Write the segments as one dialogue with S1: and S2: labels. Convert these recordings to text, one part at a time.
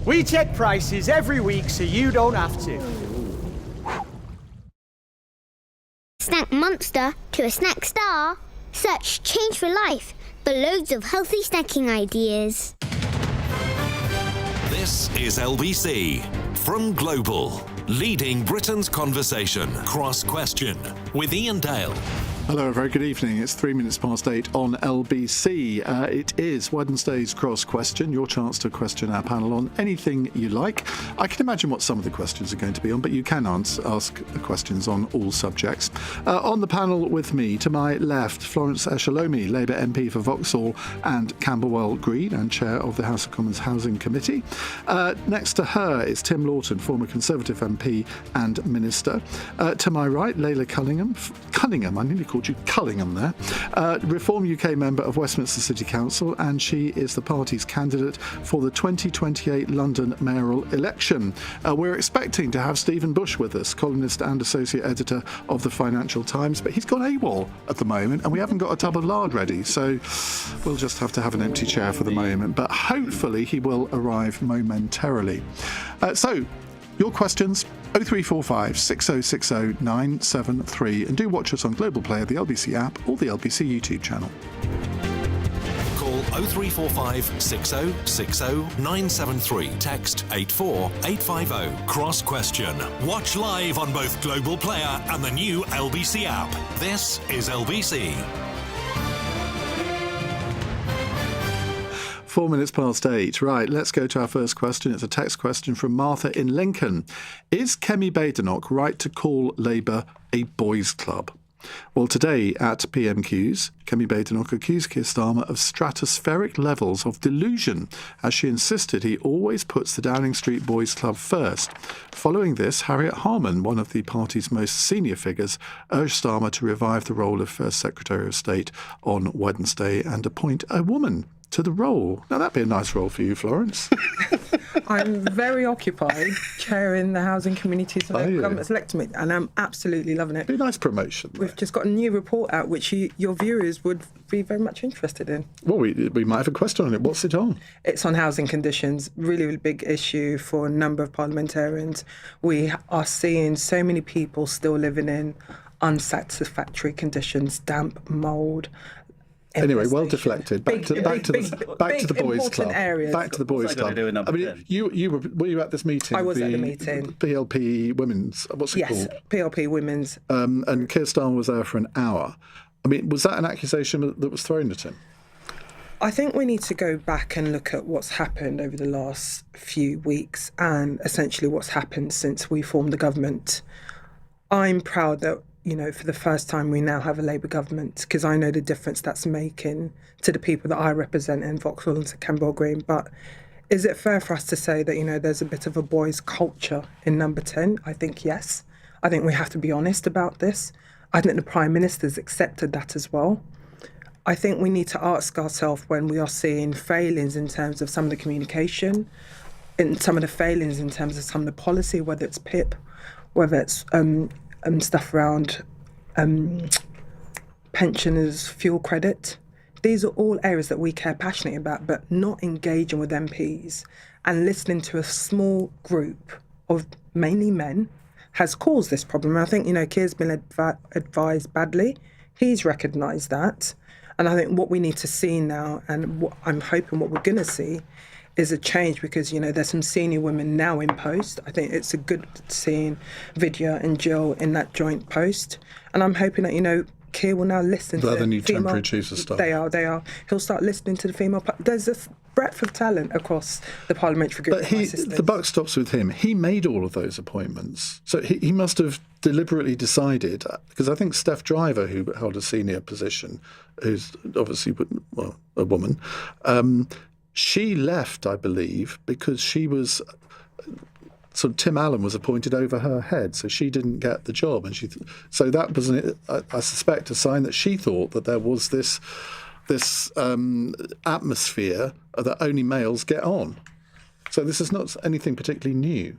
S1: We check prices every week so you don't have to.
S2: Snack monster to a snack star. Search Change for Life for loads of healthy snacking ideas.
S3: This is LBC from Global, leading Britain's conversation. Cross Question with Ian Dale.
S4: Hello, a very good evening. It's 8:03 on LBC. It is Wednesday's Cross Question, your chance to question our panel on anything you like. I can imagine what some of the questions are going to be on, but you can ask questions on all subjects. On the panel with me, to my left, Florence Eshalomi, Labour MP for Vauxhall and Camberwell Green and Chair of the House of Commons Housing Committee. Next to her is Tim Lawton, former Conservative MP and Minister. To my right, Layla Cunningham, I nearly called you Cullingham there, Reform UK member of Westminster City Council, and she is the party's candidate for the 2028 London mayoral election. We're expecting to have Stephen Bush with us, columnist and associate editor of the Financial Times, but he's gone AWOL at the moment and we haven't got a tub of lard ready, so we'll just have to have an empty chair for the moment, but hopefully he will arrive momentarily. So your questions, 0345 6060 973, and do watch us on Global Player, the LBC app, or the LBC YouTube channel.
S3: Call 0345 6060 973. Text 84850. Cross Question. Watch live on both Global Player and the new LBC app. This is LBC.
S4: 8:04. Right, let's go to our first question. It's a text question from Martha in Lincoln. Is Kemi Badenoch right to call Labour a boys' club? Well, today at PMQs, Kemi Badenoch accused Keir Starmer of stratospheric levels of delusion, as she insisted he always puts the Downing Street Boys Club first. Following this, Harriet Harman, one of the party's most senior figures, urged Starmer to revive the role of First Secretary of State on Wednesday and appoint a woman to the role. Now, that'd be a nice role for you, Florence.
S5: I'm very occupied chairing the housing communities of the government's elected me, and I'm absolutely loving it.
S4: Be a nice promotion.
S5: We've just got a new report out, which your viewers would be very much interested in.
S4: Well, we might have a question on it. What's it on?
S5: It's on housing conditions, really, really big issue for a number of parliamentarians. We are seeing so many people still living in unsatisfactory conditions, damp, mould.
S4: Anyway, well deflected. Back to the boys' club.
S5: Areas.
S4: Back to the boys' club. I mean, were you at this meeting?
S5: I was at the meeting.
S4: PLP Women's. What's it called?
S5: Yes, PLP Women's.
S4: And Keir Starmer was there for an hour. I mean, was that an accusation that was thrown at him?
S5: I think we need to go back and look at what's happened over the last few weeks and essentially what's happened since we formed the government. I'm proud that, for the first time we now have a Labour government, because I know the difference that's making to the people that I represent in Vauxhall and Camberwell Green. But is it fair for us to say that, there's a bit of a boys' culture in number 10? I think yes. I think we have to be honest about this. I think the Prime Minister's accepted that as well. I think we need to ask ourselves when we are seeing failings in terms of some of the communication, in some of the failings in terms of some of the policy, whether it's PIP, whether it's stuff around pensioners' fuel credit. These are all areas that we care passionately about, but not engaging with MPs and listening to a small group of mainly men has caused this problem. And I think, Keir's been advised badly. He's recognised that. And I think what we need to see now, and what I'm hoping what we're going to see, is a change, because, there's some senior women now in post. I think it's a good seeing Vidya and Jill in that joint post. And I'm hoping that, Keir will now listen to
S4: the new temporary chiefs of staff.
S5: They are. He'll start listening to the female. There's a breadth of talent across the parliamentary group.
S4: But the buck stops with him. He made all of those appointments. So he must have deliberately decided, because I think Steph Driver, who held a senior position, who's obviously, a woman, she left, I believe, because she was... So Tim Allen was appointed over her head, so she didn't get the job, and so that was, I suspect, a sign that she thought that there was this atmosphere that only males get on. So this is not anything particularly new.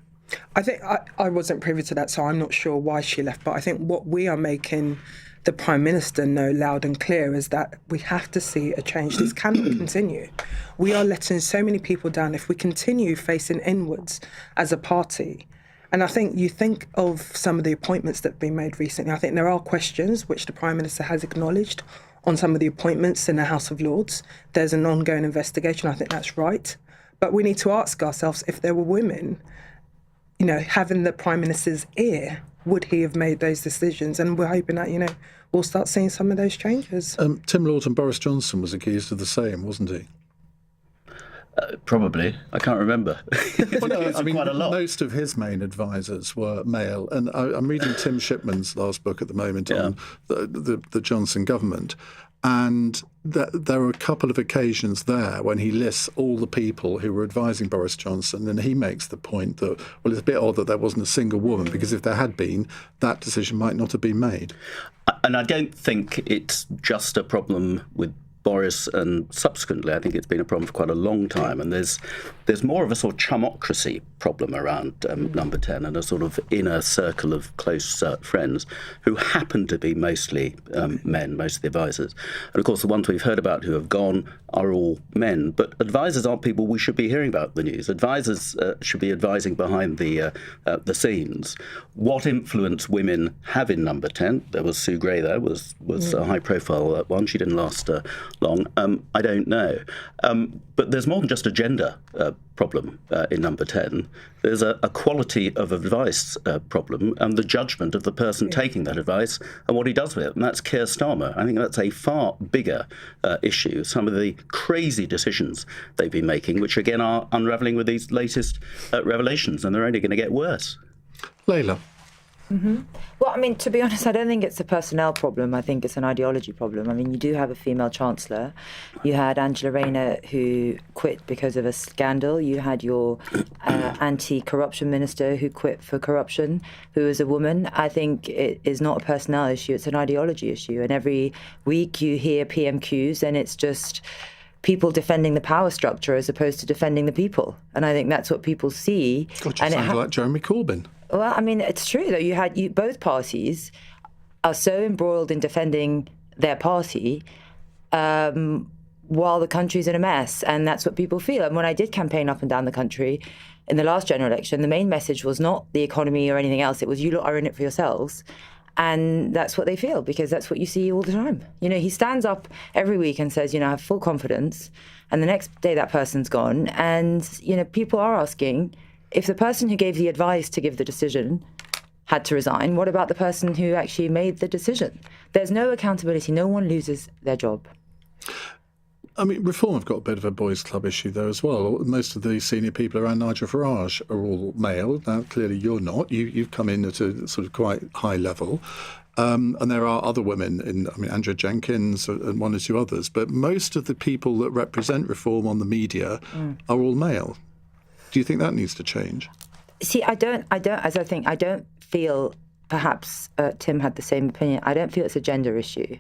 S5: I think I wasn't privy to that, so I'm not sure why she left. But I think what we are making the Prime Minister know loud and clear is that we have to see a change. This cannot continue. We are letting so many people down if we continue facing inwards as a party. And I think you think of some of the appointments that have been made recently. I think there are questions which the Prime Minister has acknowledged on some of the appointments in the House of Lords. There's an ongoing investigation. I think that's right. But we need to ask ourselves, if there were women, having the Prime Minister's ear, would he have made those decisions? And we're hoping that, we'll start seeing some of those changes.
S4: Tim Lawton, Boris Johnson was accused of the same, wasn't he?
S6: Probably. I can't remember.
S4: Well, no, I mean,
S6: quite a lot.
S4: most of his main advisors were male. And I'm reading Tim Shipman's last book at the moment on the Johnson government. And there are a couple of occasions there when he lists all the people who were advising Boris Johnson, and he makes the point that, well, it's a bit odd that there wasn't a single woman, because if there had been, that decision might not have been made.
S6: And I don't think it's just a problem with Boris, and subsequently I think it's been a problem for quite a long time, and there's more of a sort of chumocracy problem around Number 10, and a sort of inner circle of close friends who happen to be mostly men, most of the advisors. And of course the ones we've heard about who have gone are all men, but advisors aren't people we should be hearing about the news. Advisors should be advising behind the scenes. What influence women have in Number 10, there was Sue Gray there, was a high profile one, she didn't last long. I don't know. But there's more than just a gender problem in Number 10. There's a quality of advice problem, and the judgment of the person taking that advice and what he does with it. And that's Keir Starmer. I think that's a far bigger issue. Some of the crazy decisions they've been making, which again are unravelling with these latest revelations, and they're only going to get worse.
S4: Layla.
S7: Mm-hmm. Well, I mean, to be honest, I don't think it's a personnel problem. I think it's an ideology problem. I mean, you do have a female chancellor. You had Angela Rayner, who quit because of a scandal. You had your anti-corruption minister who quit for corruption, who is a woman. I think it is not a personnel issue. It's an ideology issue. And every week you hear PMQs, and it's just people defending the power structure as opposed to defending the people. And I think that's what people see.
S4: God, you sound like Jeremy Corbyn.
S7: Well, I mean, it's true that both parties are so embroiled in defending their party while the country's in a mess, and that's what people feel. And when I did campaign up and down the country in the last general election, the main message was not the economy or anything else. It was, you lot are in it for yourselves. And that's what they feel, because that's what you see all the time. He stands up every week and says, I have full confidence. And the next day that person's gone. And, people are asking, if the person who gave the advice to give the decision had to resign, what about the person who actually made the decision? There's no accountability. No one loses their job.
S4: I mean, Reform have got a bit of a boys' club issue there as well. Most of the senior people around Nigel Farage are all male. Now, clearly you're not. You've come in at a sort of quite high level. And there are other women, Andrea Jenkins and one or two others. But most of the people that represent Reform on the media are all male. Do you think that needs to change? See, I don't feel, perhaps Tim had the same opinion, I don't feel it's a gender issue.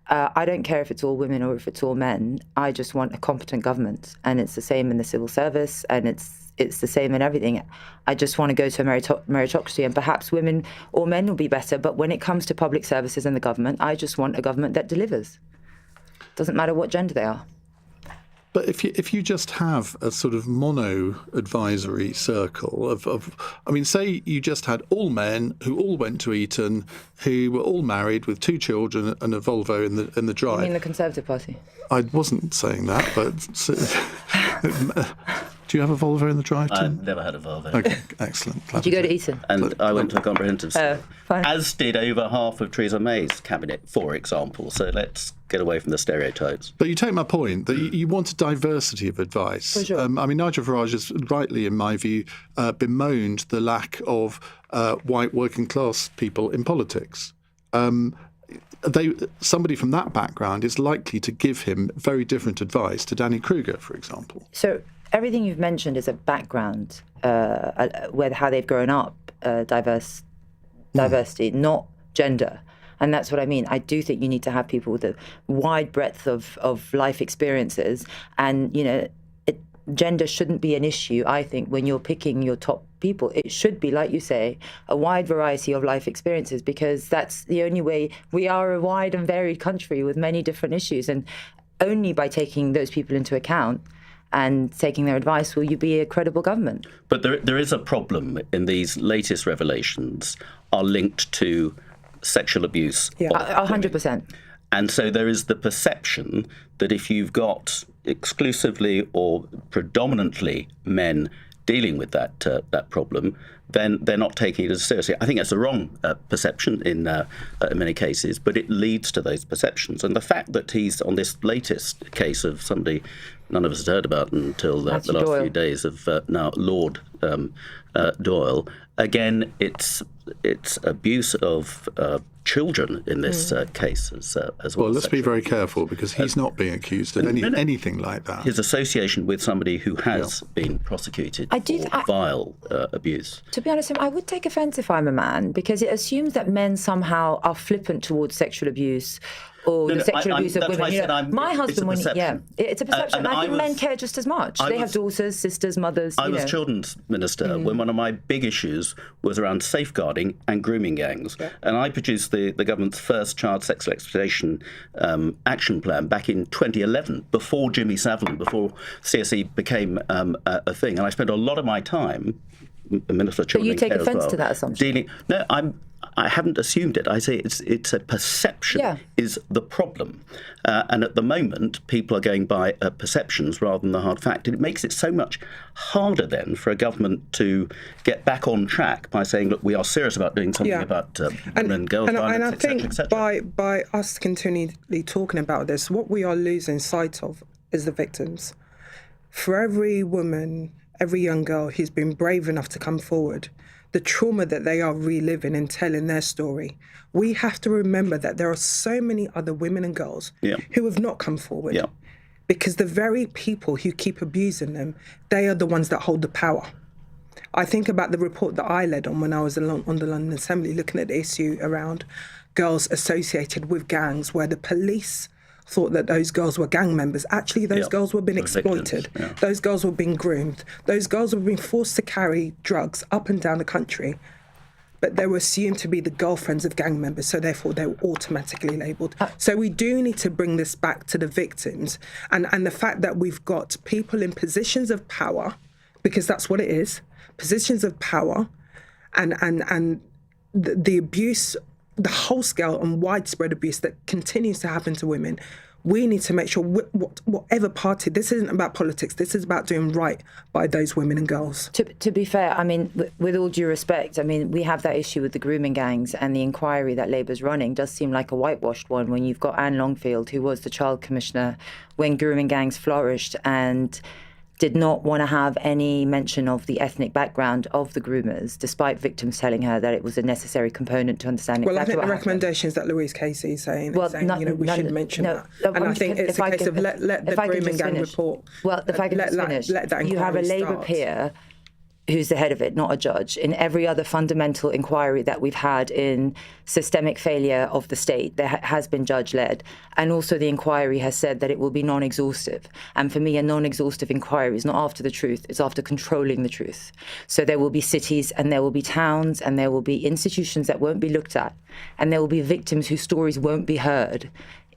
S4: I don't care if it's all women or if it's all men. I just want a competent government, and it's the same in the civil service, and it's the same in everything. I just want to go to a meritocracy, and perhaps women or men will be better, but when it comes to public services and the government, I just want a government that delivers. Doesn't matter what gender they are. But if you just have a sort of mono advisory circle of say you just had all men who all went to Eton, who were all married with 2 children and a Volvo in the drive. You mean the Conservative Party? I wasn't saying that, but do you have a Volvo in the drive, Tim?
S6: I've never had a Volvo.
S4: Okay, excellent.
S7: Did you go to Eton?
S6: And I went to a comprehensive school.
S7: Fine.
S6: As did over half of Theresa May's cabinet, for example. So let's get away from the stereotypes. But you take my point, that you want a diversity of advice. For sure. Nigel Farage has rightly, in my view, bemoaned the lack of white working class people in politics. Somebody from that background is likely to give him very different advice to Danny Kruger, for example. So everything you've mentioned is a background, where how they've grown up, diversity, not gender. And that's what I mean. I do think you need to have people with a wide breadth of life experiences. And,
S7: gender shouldn't be an issue, I think, when you're picking your top people. It should be, like you say, a wide variety of life experiences, because that's the only way. We are a wide and varied country with many different issues, and only by taking those people into account and taking their advice will you be a credible government.
S6: But there is a problem in these latest revelations are linked to sexual abuse.
S5: Yeah.
S7: 100%.
S6: And so there is the perception that if you've got exclusively or predominantly men dealing with that problem, then they're not taking it as seriously. I think that's the wrong perception in many cases, but it leads to those perceptions. And the fact that he's on this latest case of somebody none of us had heard about until the last
S7: Doyle.
S6: few days of now Lord Doyle, again, it's abuse of children in this case as well.
S4: Well, let's be very careful, because he's not being accused of anything like that.
S6: His association with somebody who has been prosecuted for vile abuse.
S7: To be honest, I would take offence if I'm a man, because it assumes that men somehow are flippant towards sexual abuse or the sexual abuse of women. You know, my husband, it's a perception. I think men care just as much. They have daughters, sisters, mothers.
S6: I was children's minister when one of my big issues was around safeguarding and grooming gangs, and I produced the government's first child sexual exploitation action plan back in 2011, before Jimmy Savile, before CSE became a thing, and I spent a lot of my time, Minister of Children.
S7: But you take offence to that assumption.
S6: I haven't assumed it. I say it's a perception is the problem. And at the moment, people are going by perceptions rather than the hard fact. And it makes it so much harder then for a government to get back on track by saying, look, we are serious about doing something about women and girls violence,
S5: and I think
S6: et cetera.
S5: by us continually talking about this, what we are losing sight of is the victims. For every woman, every young girl who's been brave enough to come forward, the trauma that they are reliving and telling their story, we have to remember that there are so many other women and girls who have not come forward. Yeah. Because the very people who keep abusing them, they are the ones that hold the power. I think about the report that I led on when I was on the London Assembly, looking at the issue around girls associated with gangs, where the police thought that those girls were gang members. Actually, those girls were being exploited. Those girls were being groomed. Those girls were being forced to carry drugs up and down the country. But they were assumed to be the girlfriends of gang members, so therefore they were automatically labelled. So we do need to bring this back to the victims. And the fact that we've got people in positions of power, because that's what it is, positions of power, and the abuse, the whole scale and widespread abuse that continues to happen to women, we need to make sure whatever party, this isn't about politics, this is about doing right by those women and girls.
S7: To be fair, I mean, with all due respect, I mean, we have that issue with the grooming gangs, and the inquiry that Labour's running does seem like a whitewashed one when you've got Anne Longfield, who was the child commissioner when grooming gangs flourished, and did not want to have any mention of the ethnic background of the groomers, despite victims telling her that it was a necessary component to understand exactly what happened.
S5: Well, I think the recommendations that Louise Casey is saying, we should mention that. And I think it's a case of let the grooming gang report.
S7: Well, if I can just finish, you have a Labour peer who's the head of it, not a judge, in every other fundamental inquiry that we've had in systemic failure of the state, there has been judge-led. And also the inquiry has said that it will be non-exhaustive. And for me, a non-exhaustive inquiry is not after the truth, it's after controlling the truth. So there will be cities and there will be towns and there will be institutions that won't be looked at. And there will be victims whose stories won't be heard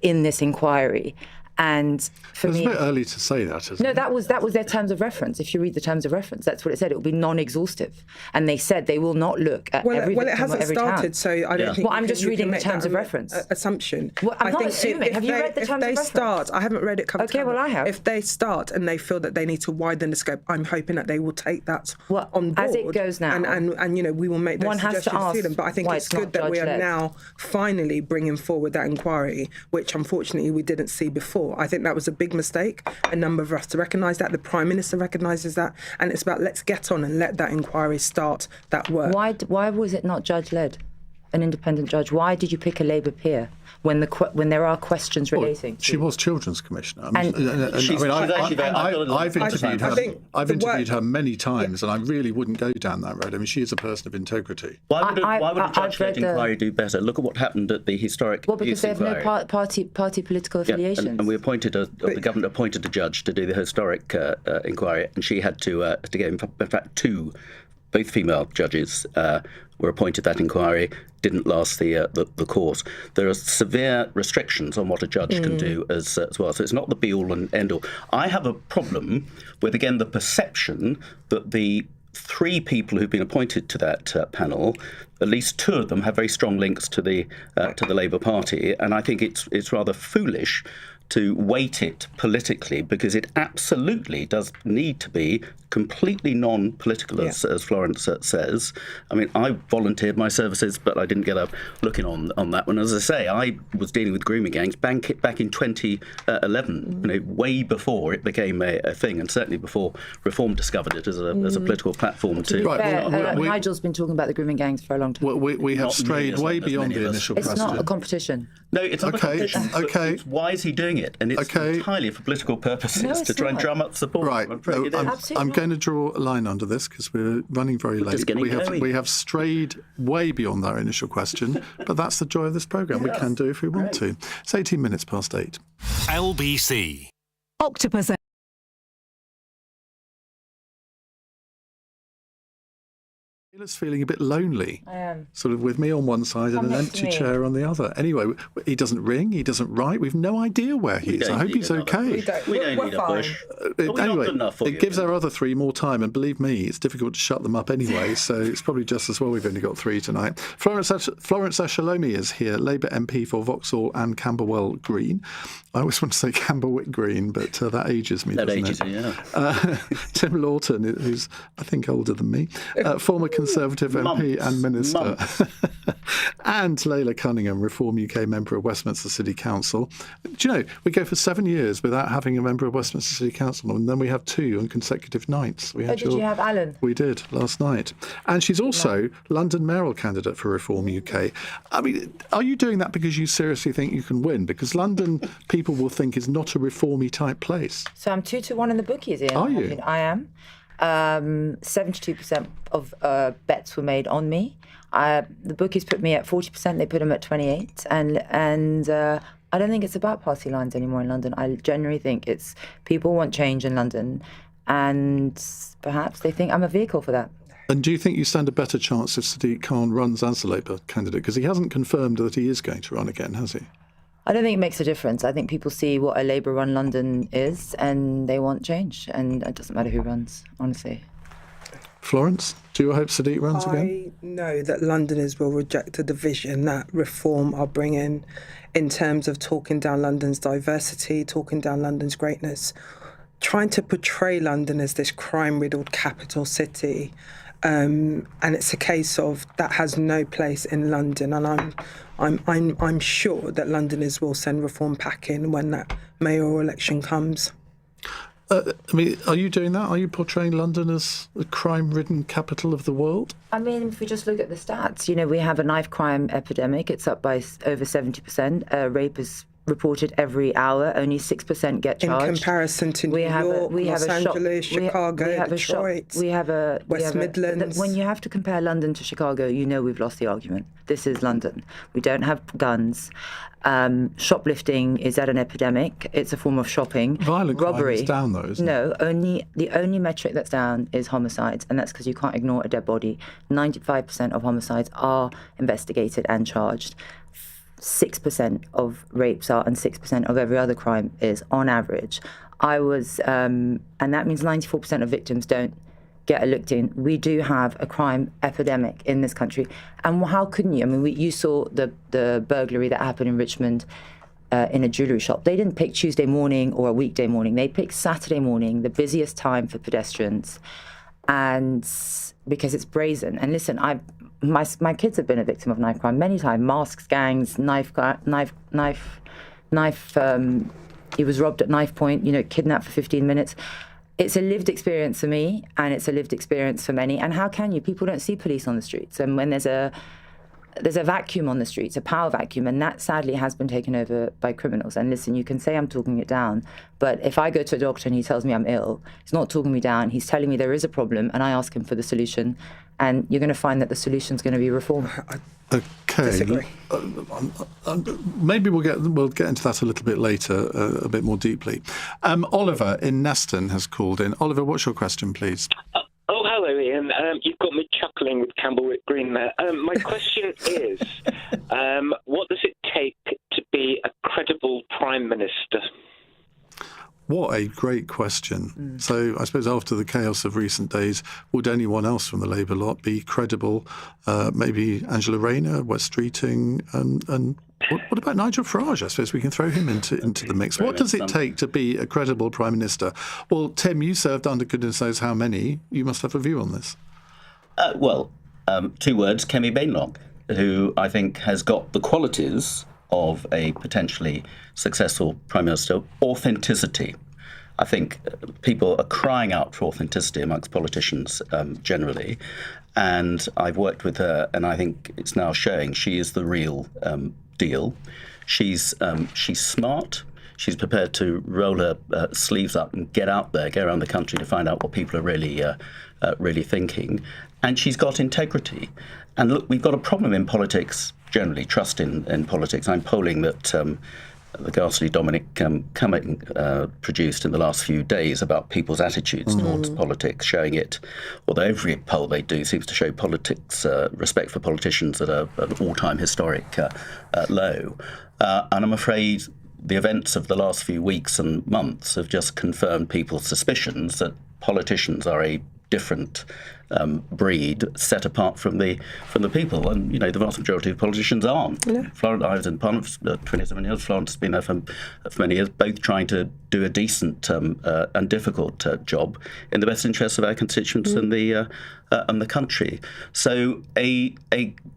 S7: in this inquiry. And for me,
S4: it's a bit early to say that, isn't it?
S7: No, that was their terms of reference. If you read the terms of reference, that's what it said. It will be non-exhaustive, and they said they will not look at every victim
S5: it hasn't
S7: or every
S5: started,
S7: town.
S5: so I don't think.
S7: Well, I'm just reading the terms of reference.
S5: Assumption.
S7: Well, I'm not assuming. Have you read the terms of reference?
S5: If they start, I haven't read it.
S7: Okay, well, I have.
S5: If they start and they feel that they need to widen the scope, I'm hoping that they will take that on board.
S7: As it goes now,
S5: and we will make those suggestions to them. But I think it's good that we are now finally bringing forward that inquiry, which unfortunately we didn't see before. I think that was a big mistake. A number of us to recognise that. The Prime Minister recognises that. And it's about let's get on and let that inquiry start that work.
S7: Why was it not judge-led? an independent judge? Why did you pick a Labour peer when there are questions relating?
S4: She was Children's Commissioner.
S7: And
S4: I've interviewed her. I've interviewed her many times,
S5: Yeah.
S4: and I really wouldn't go down that road. I mean, she is a person of integrity.
S6: Why would a judge-led inquiry do better? Look at what happened at the historic.
S7: Well, because they have
S6: inquiry.
S7: no party political affiliations.
S6: And we appointed the government appointed a judge to do the historic inquiry, and she had to get, in fact, both female judges were appointed that inquiry. Didn't last the course. There are severe restrictions on what a judge can do as well. So it's not the be all and end all. I have a problem with, again, the perception that the 3 people who've been appointed to that panel, at least 2 of them have very strong links to the Labour Party, and I think it's rather foolish to weight it politically, because it absolutely does need to be completely non-political, as Florence says. I mean, I volunteered my services, but I didn't get a look in on that one. As I say, I was dealing with grooming gangs back in 2011, way before it became a thing, and certainly before Reform discovered it as a political platform to.
S7: Nigel's been talking about the grooming gangs for a long time.
S4: We have strayed way beyond the initial question.
S7: It's not a competition.
S6: No, it's not a competition.
S4: Okay.
S6: Why is he doing it? And it's entirely for political purposes, to try and drum up support.
S4: Right. I'm going to draw a line under this because we're running very late. We have strayed way beyond our initial question, but that's the joy of this programme.
S6: Yes.
S4: We can do if we want to. It's 18 minutes past 8.
S3: LBC.
S8: Octopus.
S4: Sheila's feeling a bit lonely.
S7: I am.
S4: Sort of with me on one side and an empty chair on the other. Anyway, he doesn't ring, he doesn't write. We've no idea where he is. I hope he's okay.
S6: We don't need a push.
S4: Anyway, it gives our other 3 more time, and believe me, it's difficult to shut them up anyway, so it's probably just as well we've only got 3 tonight. Florence Ashalomi is here, Labour MP for Vauxhall and Camberwell Green. I always want to say Camberwick Green, but that ages me, doesn't it?
S6: Yeah.
S4: Tim Lawton, who's, I think, older than me, former Conservative MP and Minister. And Layla Cunningham, Reform UK member of Westminster City Council. Do you know, we go for 7 years without having a member of Westminster City Council, and then we have 2 on consecutive nights.
S7: Did you have Alan?
S4: We did, last night. And she's also London mayoral candidate for Reform UK. I mean, are you doing that because you seriously think you can win? Because London, people will think, is not a reformy type place.
S7: So I'm 2-1 in the bookies, Ian.
S4: Are you?
S7: I am. 72% of bets were made on me. The bookies put me at 40%. They put them at 28%, and I don't think it's about party lines anymore in London. I generally think it's people want change in London, and perhaps they think I'm a vehicle for that.
S4: And do you think you stand a better chance if Sadiq Khan runs as the Labour candidate? Because he hasn't confirmed that he is going to run again, has he?
S7: I don't think it makes a difference. I think people see what a Labour-run London is, and they want change, and it doesn't matter who runs, honestly.
S4: Florence, do you hope Sadiq runs again?
S5: I know that Londoners will reject the division that Reform are bringing in terms of talking down London's diversity, talking down London's greatness, trying to portray London as this crime-riddled capital city. And it's a case of that has no place in London, and I'm sure that Londoners will send Reform packing when that mayoral election comes.
S4: I mean, are you doing that? Are you portraying London as the crime-ridden capital of the world?
S7: I mean, if we just look at the stats, you know, we have a knife crime epidemic. It's up by over 70%. Rape is reported every hour. Only 6% get charged.
S5: In comparison to New York, Los Angeles, Chicago, Detroit, West Midlands.
S7: When you have to compare London to Chicago, you know we've lost the argument. This is London. We don't have guns. Shoplifting is at an epidemic. It's a form of shopping.
S4: Violent
S7: robbery
S4: crime is down, though, isn't
S7: it? The only metric that's down is homicides, and that's because you can't ignore a dead body. 95% of homicides are investigated and charged. 6% of rapes are, and 6% of every other crime is, on average. And that means 94% of victims don't get looked in. We do have a crime epidemic in this country. And how couldn't you? I mean, you saw the burglary that happened in Richmond in a jewellery shop. They didn't pick Tuesday morning or a weekday morning. They picked Saturday morning, the busiest time for pedestrians, and because it's brazen. And listen, my kids have been a victim of knife crime many times. Masks, gangs, knife. He was robbed at knife point. Kidnapped for 15 minutes. It's a lived experience for me, and it's a lived experience for many. And how can you? People don't see police on the streets, and when there's a there's a vacuum on the streets, a power vacuum, and that sadly has been taken over by criminals. And listen, you can say I'm talking it down, but if I go to a doctor and he tells me I'm ill, he's not talking me down, he's telling me there is a problem, and I ask him for the solution, and you're going to find that the solution's going to be reform.
S4: Okay.
S5: Disagree.
S4: Maybe we'll get into that a little bit later, a bit more deeply. Oliver in Neston has called in. Oliver, what's your question, please?
S8: Oh, hello, Ian. You've got me chuckling with Campbell Green there. My question is, what does it take to be a credible Prime Minister?
S4: What a great question. So I suppose after the chaos of recent days, would anyone else from the Labour lot be credible? Maybe Angela Rayner, Wes Streeting, and what about Nigel Farage? I suppose we can throw him into the mix. What does it take to be a credible Prime Minister? Well, Tim, you served under goodness knows how many. You must have a view on this.
S6: Two words, Kemi Bainlock, who I think has got the qualities of a potentially successful Prime Minister. Authenticity. I think people are crying out for authenticity amongst politicians generally, and I've worked with her, and I think it's now showing she is the real deal. She's smart. She's prepared to roll her sleeves up and get out there, go around the country to find out what people are really thinking. And she's got integrity. And look, we've got a problem in politics generally, trust in politics. I'm polling that the ghastly Dominic Cumming produced in the last few days about people's attitudes towards politics, showing it, although every poll they do seems to show politics, respect for politicians at an all-time historic low. And I'm afraid the events of the last few weeks and months have just confirmed people's suspicions that politicians are a different breed set apart from the people, and the vast majority of politicians aren't. Yeah. Florence, I was in Parliament for 27 years. Florence has been there for many years, both trying to do a decent and difficult job in the best interests of our constituents and the country. So a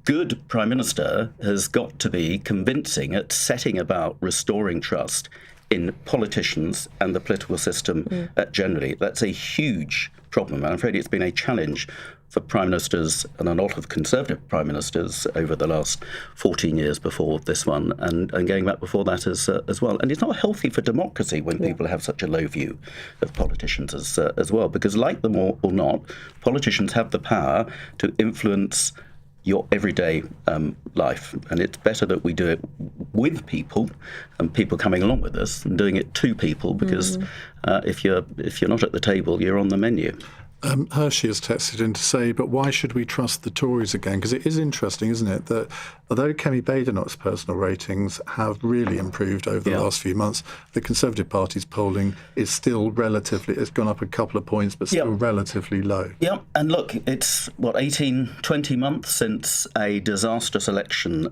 S6: good Prime Minister has got to be convincing at setting about restoring trust in politicians and the political system generally. That's a huge problem. I'm afraid it's been a challenge for Prime Ministers and a lot of Conservative Prime Ministers over the last 14 years before this one, and going back before that as well. And it's not healthy for democracy when people have such a low view of politicians as well, because like them or not, politicians have the power to influence your everyday life, and it's better that we do it with people and people coming along with us than doing it to people, because if you're not at the table, you're on the menu.
S4: Hershey has texted in to say, but why should we trust the Tories again? Because it is interesting, isn't it, that although Kemi Badenoch's personal ratings have really improved over the last few months, the Conservative Party's polling is still it's gone up a couple of points, but still relatively low. Yeah,
S6: and look, it's, 18, 20 months since a disastrous election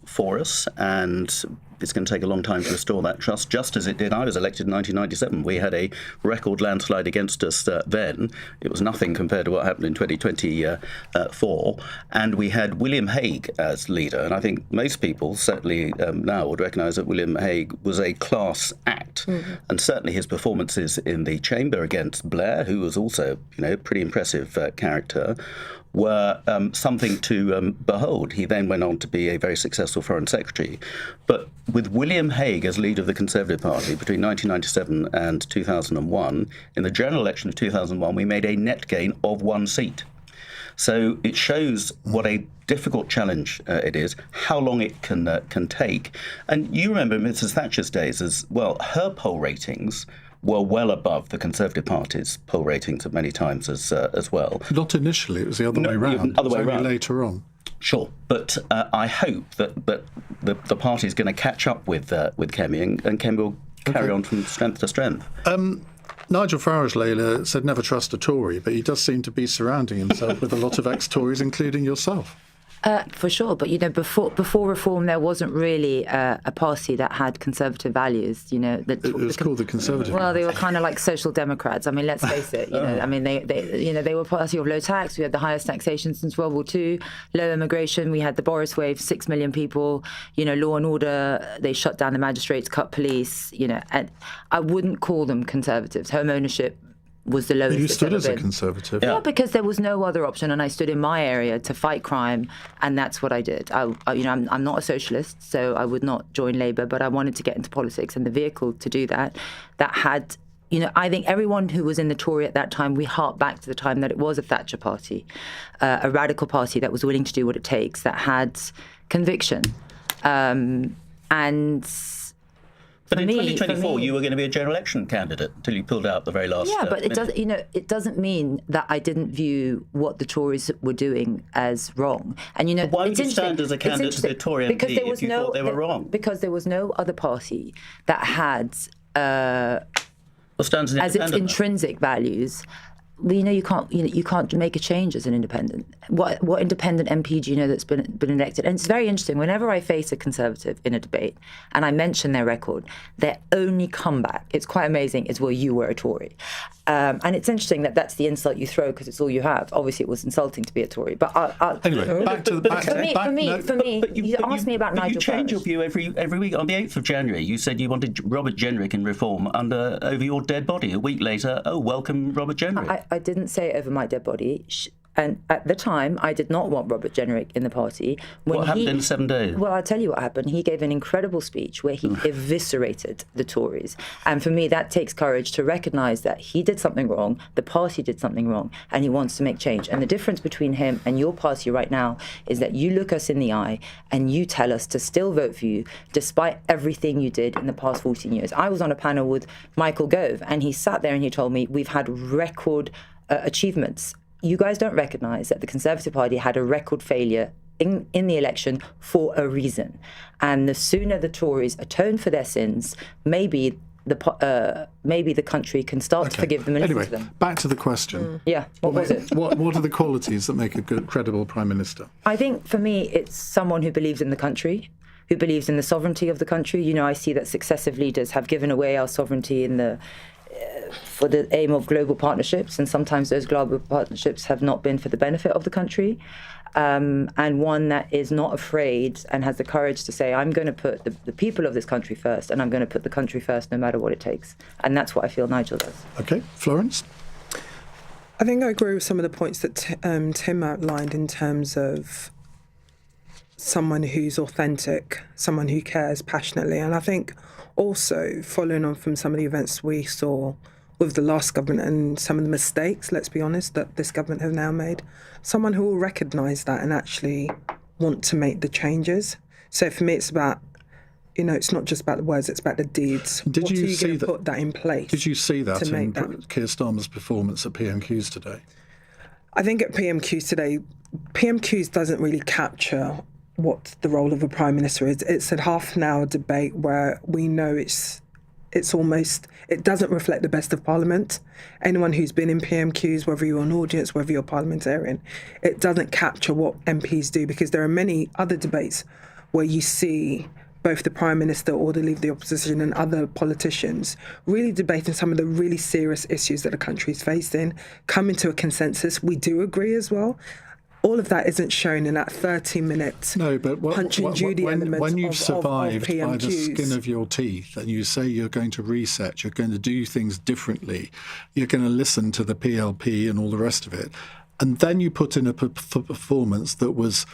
S6: for us, and it's going to take a long time to restore that trust, just as it did. I was elected in 1997. We had a record landslide against us then. It was nothing compared to what happened in 2024. And we had William Hague as leader. And I think most people, certainly now, would recognise that William Hague was a class act. And certainly his performances in the chamber against Blair, who was also, a pretty impressive character, were something to behold. He then went on to be a very successful Foreign Secretary. But with William Hague as leader of the Conservative Party between 1997 and 2001, in the general election of 2001, we made a net gain of 1 seat. So it shows what a difficult challenge it is, how long it can take. And you remember Mrs. Thatcher's days as well. Her poll ratings were well above the Conservative Party's poll ratings at many times as well.
S4: Not initially, it was the other way round. Later on.
S6: Sure, but I hope that the party is going to catch up with Kemi, and Kemi will carry on from strength to strength.
S4: Nigel Farage, Layla, said never trust a Tory, but he does seem to be surrounding himself with a lot of ex-Tories, including yourself.
S7: For sure, but before reform, there wasn't really a party that had conservative values.
S4: It was called the Conservative.
S7: Well, they were kind of like social democrats. I mean, let's face it. They were a party of low tax. We had the highest taxation since World War II. Low immigration. We had the Boris wave, 6 million people. Law and order. They shut down the magistrates, cut police. And I wouldn't call them conservatives. Home ownership was the lowest.
S4: You
S7: it's
S4: stood
S7: ever
S4: as a
S7: been.
S4: Conservative.
S7: Yeah, because there was no other option, and I stood in my area to fight crime, and that's what I did. I'm not a socialist, so I would not join Labour, but I wanted to get into politics, and the vehicle to do that had. I think everyone who was in the Tory at that time, we hark back to the time that it was a Thatcher party, a radical party that was willing to do what it takes, that had conviction. And
S6: But in 2024, you were going to be a general election candidate until you pulled out the very last.
S7: Yeah, but
S6: minute.
S7: it doesn't mean that I didn't view what the Tories were doing as wrong. And
S6: why would you stand as a candidate to the Tory MP if you thought they were wrong?
S7: Because there was no other party that had
S6: stands
S7: as its intrinsic values. You can't make a change as an independent. What independent MP do you know that's been elected? And it's very interesting. Whenever I face a Conservative in a debate and I mention their record, their only comeback, it's quite amazing, is, well, you were a Tory. And it's interesting that that's the insult you throw because it's all you have. Obviously, it was insulting to be a Tory. But
S4: anyway, back to the
S7: for me, you asked me about Nigel Farage.
S6: You change your view every week. On the 8th of January, you said you wanted Robert Jenrick in reform over your dead body. A week later, welcome Robert Jenrick.
S7: I didn't say over my dead body. And at the time, I did not want Robert Jenrick in the party.
S6: What happened in 7 days?
S7: Well, I'll tell you what happened. He gave an incredible speech where he eviscerated the Tories. And for me, that takes courage to recognise that he did something wrong, the party did something wrong, and he wants to make change. And the difference between him and your party right now is that you look us in the eye and you tell us to still vote for you, despite everything you did in the past 14 years. I was on a panel with Michael Gove, and he sat there and he told me, we've had record achievements. You guys don't recognise that the Conservative Party had a record failure in the election for a reason. And the sooner the Tories atone for their sins, maybe the country can start to forgive them and listen to them.
S4: Anyway, back to the question.
S7: Yeah, what was it?
S4: What are the qualities that make a good, credible Prime Minister?
S7: I think, for me, it's someone who believes in the country, who believes in the sovereignty of the country. I see that successive leaders have given away our sovereignty for the aim of global partnerships, and sometimes those global partnerships have not been for the benefit of the country. And one that is not afraid and has the courage to say, I'm going to put the people of this country first, and I'm going to put the country first no matter what it takes. And that's what I feel Nigel does.
S4: OK, Florence?
S5: I think I agree with some of the points that Tim outlined in terms of someone who's authentic, someone who cares passionately. And I think also, following on from some of the events we saw with the last government and some of the mistakes, let's be honest, that this government have now made, someone who will recognise that and actually want to make the changes. So for me, it's about, it's not just about the words, it's about the deeds.
S4: Did
S5: what
S4: you
S5: are you
S4: see
S5: going to
S4: that?
S5: Put that in place?
S4: Did you see that in
S5: that?
S4: Keir Starmer's performance at PMQs today?
S5: I think at PMQs today, PMQs doesn't really capture what the role of a Prime Minister is. It's a half an hour debate where we know it's almost, it doesn't reflect the best of Parliament. Anyone who's been in PMQs, whether you're an audience, whether you're a parliamentarian, it doesn't capture what MPs do, because there are many other debates where you see both the Prime Minister or the Leader of the Opposition and other politicians really debating some of the really serious issues that the country is facing, coming to a consensus. We do agree as well. All of that isn't shown in that 30-minute Punch and Judy element
S4: when you've
S5: of
S4: survived by
S5: PMQs.
S4: the skin of your teeth and you say you're going to reset, you're going to do things differently, you're going to listen to the PLP and all the rest of it, and then you put in a performance that was,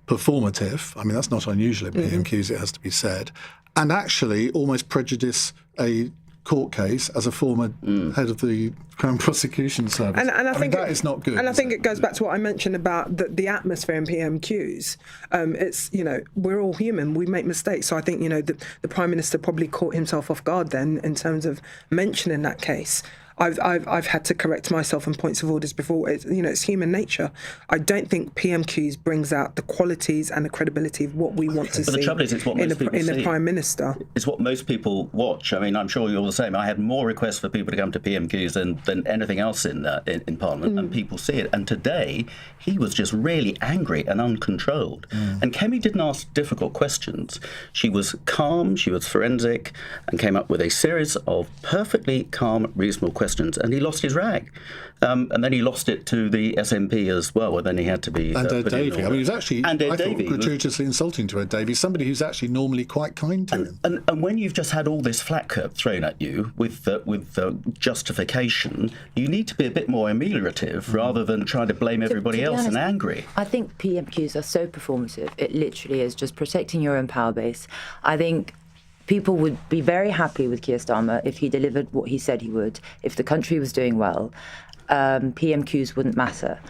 S4: performative. I mean, that's not unusual at PMQs, it has to be said, and actually almost prejudice a court case as a former head of the Crown Prosecution Service.
S5: And I think
S4: that is not good.
S5: And I think it goes back to what I mentioned about the atmosphere in PMQs. It's, we're all human. We make mistakes. So I think, the Prime Minister probably caught himself off guard then in terms of mentioning that case. I've had to correct myself on points of orders before. It's human nature. I don't think PMQs brings out the qualities and the credibility of what we want to see.
S6: But the trouble is, it's what most people
S5: in
S6: see.
S5: a Prime Minister.
S6: It's what most people watch. I mean, I'm sure you're the same. I had more requests for people to come to PMQs than anything else in Parliament, and people see it. And today, he was just really angry and uncontrolled. And Kemi didn't ask difficult questions. She was calm, she was forensic, and came up with a series of perfectly calm, reasonable questions questions, and he lost his rag. And then he lost it to the SNP as well, and then he had to be
S4: And Ed
S6: put in
S4: Davey. I
S6: order.
S4: mean, he was actually,
S6: And Ed
S4: I thought,
S6: Davey.
S4: gratuitously insulting to Ed Davey, somebody who's actually normally quite kind to him.
S6: And when you've just had all this flat thrown at you with justification, you need to be a bit more ameliorative rather than trying to blame everybody else and angry.
S7: I think PMQs are so performative. It literally is just protecting your own power base. I think people would be very happy with Keir Starmer if he delivered what he said he would. If the country was doing well, PMQs wouldn't matter.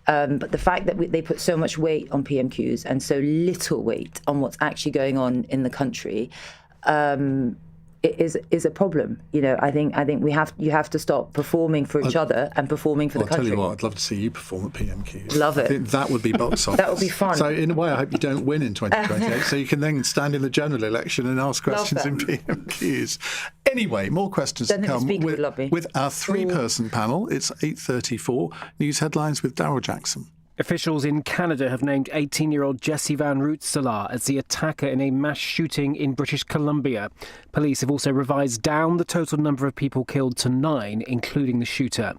S7: But the fact that they put so much weight on PMQs and so little weight on what's actually going on in the country is a problem. I think you have to stop performing for each other and performing for the country.
S4: I'll tell you what, I'd love to see you perform at PMQs.
S7: Love it.
S4: I think that would be box office.
S7: That would be fun.
S4: So in a way, I hope you don't win in 2028, so you can then stand in the general election and ask questions in PMQs. Anyway, more questions to come with our three-person panel. It's 8:34. News headlines with Daryl Jackson.
S9: Officials in Canada have named 18-year-old Jesse Van Rootselaar as the attacker in a mass shooting in British Columbia. Police have also revised down the total number of people killed to 9, including the shooter.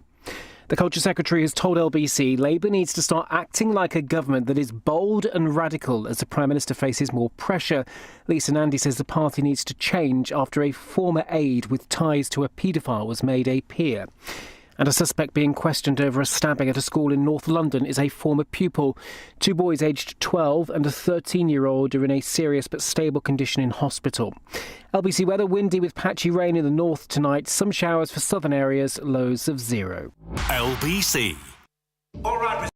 S9: The Culture Secretary has told LBC Labour needs to start acting like a government that is bold and radical as the Prime Minister faces more pressure. Lisa Nandy says the party needs to change after a former aide with ties to a paedophile was made a peer. And a suspect being questioned over a stabbing at a school in North London is a former pupil. 2 boys aged 12 and a 13-year-old are in a serious but stable condition in hospital. LBC weather, windy with patchy rain in the north tonight. Some showers for southern areas, lows of 0.
S3: LBC. All right.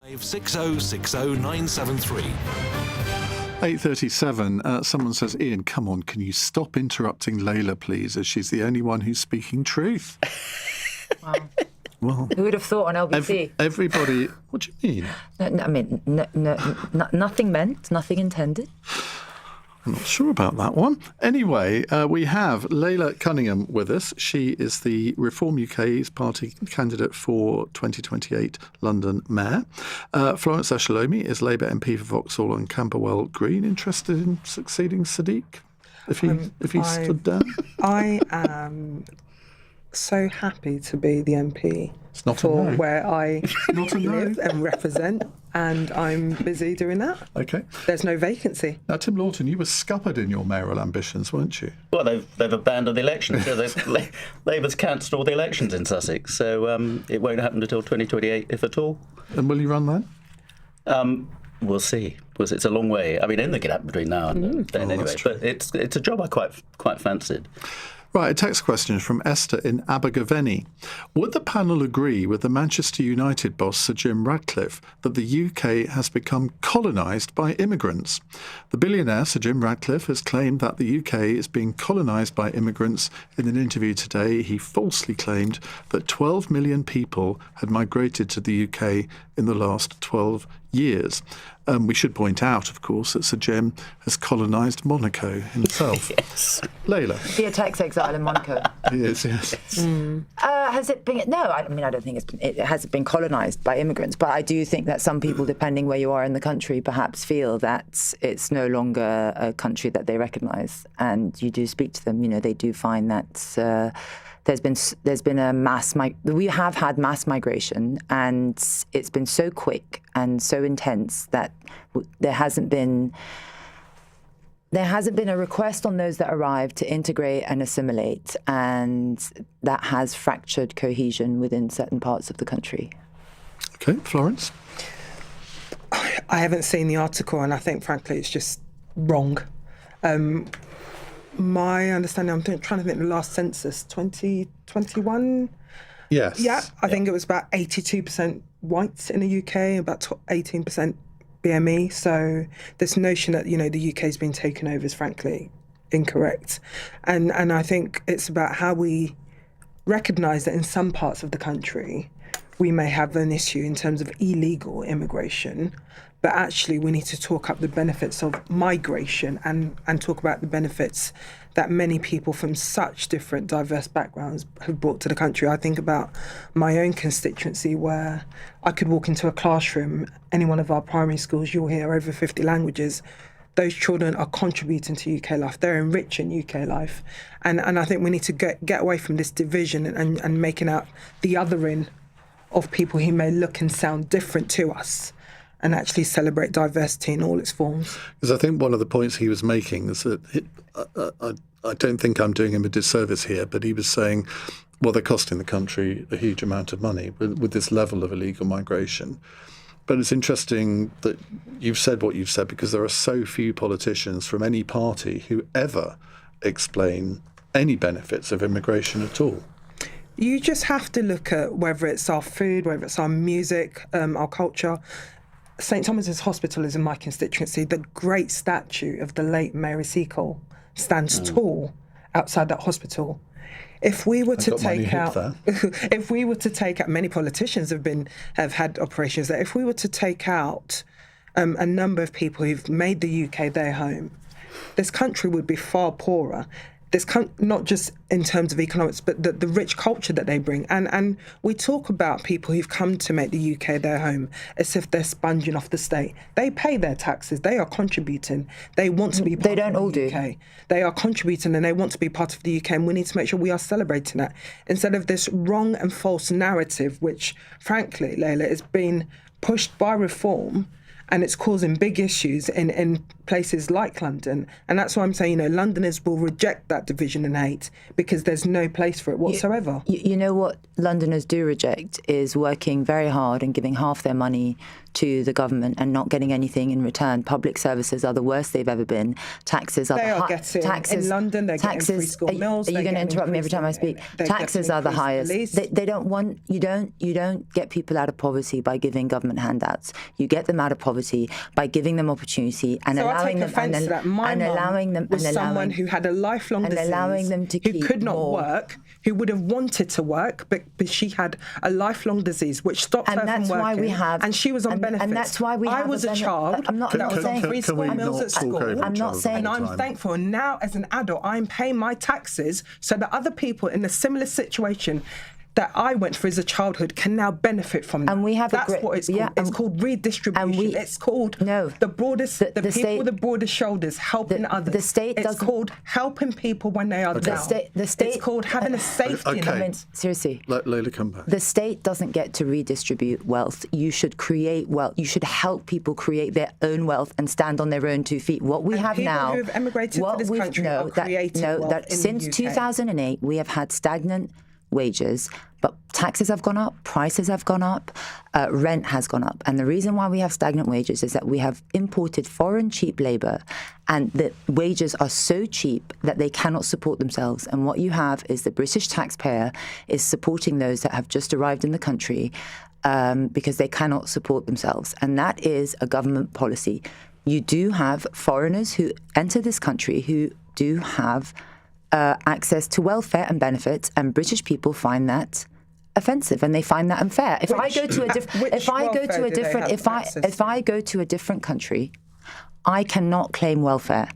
S3: Live 6060973.
S4: 8:37. Someone says, Ian, come on, can you stop interrupting Layla, please, as she's the only one who's speaking truth?
S7: Wow.
S4: Well,
S7: who would have thought on LBC?
S4: Everybody, what do you mean?
S7: Nothing meant, nothing intended.
S4: I'm not sure about that one. Anyway, we have Layla Cunningham with us. She is the Reform UK's party candidate for 2028 London Mayor. Florence Eshalomi is Labour MP for Vauxhall and Camberwell Green. Interested in succeeding Sadiq if he stood down?
S5: I am so happy to be the MP
S4: for
S5: where I live and represent, and I'm busy doing that.
S4: Okay.
S5: There's no vacancy.
S4: Now, Tim Lawton, you were scuppered in your mayoral ambitions, weren't you?
S6: Well, they've abandoned the elections. Labour's cancelled all the elections in Sussex, so it won't happen until 2028, if at all.
S4: And will you run then?
S6: We'll see. It's a long way. I mean, anything can happen between now and then anyway. But it's a job I quite fancied.
S4: Right, a text question from Esther in Abergavenny. Would the panel agree with the Manchester United boss Sir Jim Ratcliffe that the UK has become colonised by immigrants? The billionaire Sir Jim Ratcliffe has claimed that the UK is being colonised by immigrants. In an interview today, he falsely claimed that 12 million people had migrated to the UK in the last 12 years. We should point out, of course, that Sir Jim has colonised Monaco himself.
S6: Yes.
S4: Layla.
S7: Be a tax exile in Monaco.
S4: He is, yes.
S7: Has it been? No, I don't think it hasn't been colonised by immigrants. But I do think that some people, depending where you are in the country, perhaps feel that it's no longer a country that they recognise. And you do speak to them. You know, they do find that. There's been a we have had mass migration, and it's been so quick and so intense that there hasn't been a request on those that arrive to integrate and assimilate, and that has fractured cohesion within certain parts of the country.
S4: Okay, Florence?
S5: I haven't seen the article, and I think, frankly, it's just wrong. My understanding, I'm trying to think, the last census, 2021?
S4: Yes.
S5: Yeah, I think it was about 82% whites in the UK, about 18% BME. So this notion that, you know, the UK has been taken over is frankly incorrect. And I think it's about how we recognise that in some parts of the country, we may have an issue in terms of illegal immigration, but actually we need to talk up the benefits of migration and talk about the benefits that many people from such different diverse backgrounds have brought to the country. I think about my own constituency where I could walk into a classroom, any one of our primary schools, you'll hear over 50 languages. Those children are contributing to UK life. They're enriching UK life. And I think we need to get away from this division and making out the othering of people who may look and sound different to us, and actually celebrate diversity in all its forms.
S4: Because I think one of the points he was making is that I don't think I'm doing him a disservice here, but he was saying, well, they're costing the country a huge amount of money with this level of illegal migration. But it's interesting that you've said what you've said, because there are so few politicians from any party who ever explain any benefits of immigration at all.
S5: You just have to look at whether it's our food, whether it's our music, our culture. St Thomas's Hospital is in my constituency. The great statue of the late Mary Seacole stands tall outside that hospital. If we were to take out, many politicians have had operations there. If we were to take out a number of people who've made the UK their home, this country would be far poorer. Not just in terms of economics, but the rich culture that they bring. And we talk about people who've come to make the UK their home as if they're sponging off the state. They pay their taxes. They are contributing. They want to be part of the UK. They are contributing and they want to be part of the UK, and we need to make sure we are celebrating that instead of this wrong and false narrative, which, frankly, Layla, is being pushed by reform. And it's causing big issues in places like London. And that's why I'm saying, Londoners will reject that division and hate because there's no place for it whatsoever.
S7: You know what Londoners do reject is working very hard and giving half their money to the government and not getting anything in return. Public services are the worst they've ever been. Taxes are
S5: in London, they're getting free school meals.
S7: Are you going to interrupt me every time I speak? Taxes are the highest. They don't want, you don't get people out of poverty by giving government handouts. You get them out of poverty by giving them opportunity and allowing them
S5: someone who had a lifelong disease,
S7: allowing them to
S5: who could not work, who would have wanted to work, but she had a lifelong disease which stopped her from working. And she was on benefits.
S7: And that's why we have.
S5: I was a child.
S7: I'm not saying
S5: free school meals at school.
S7: I'm not saying.
S5: And I'm thankful. And now, as an adult, I'm paying my taxes so that other people in a similar situation that I went through as a childhood can now benefit from that.
S7: And we have
S5: what it's called. It's called redistribution. It's called the broadest, the people with the broadest shoulders helping others.
S7: The state
S5: It's called helping people when they are down. The state. It's called having a safety net.
S7: I mean, seriously.
S4: Let Layla come back.
S7: The state doesn't get to redistribute wealth. You should create wealth. You should help people create their own wealth and stand on their own 2 feet. What we have now,
S5: people who have emigrated to this country are creating wealth in
S7: since
S5: the UK.
S7: 2008, we have had stagnant wages, but taxes have gone up, prices have gone up, rent has gone up. And the reason why we have stagnant wages is that we have imported foreign cheap labour, and the wages are so cheap that they cannot support themselves. And what you have is the British taxpayer is supporting those that have just arrived in the country because they cannot support themselves. And that is a government policy. You do have foreigners who enter this country who do have access to welfare and benefits, and British people find that offensive and they find that unfair. If I go to a different country, I cannot claim welfare.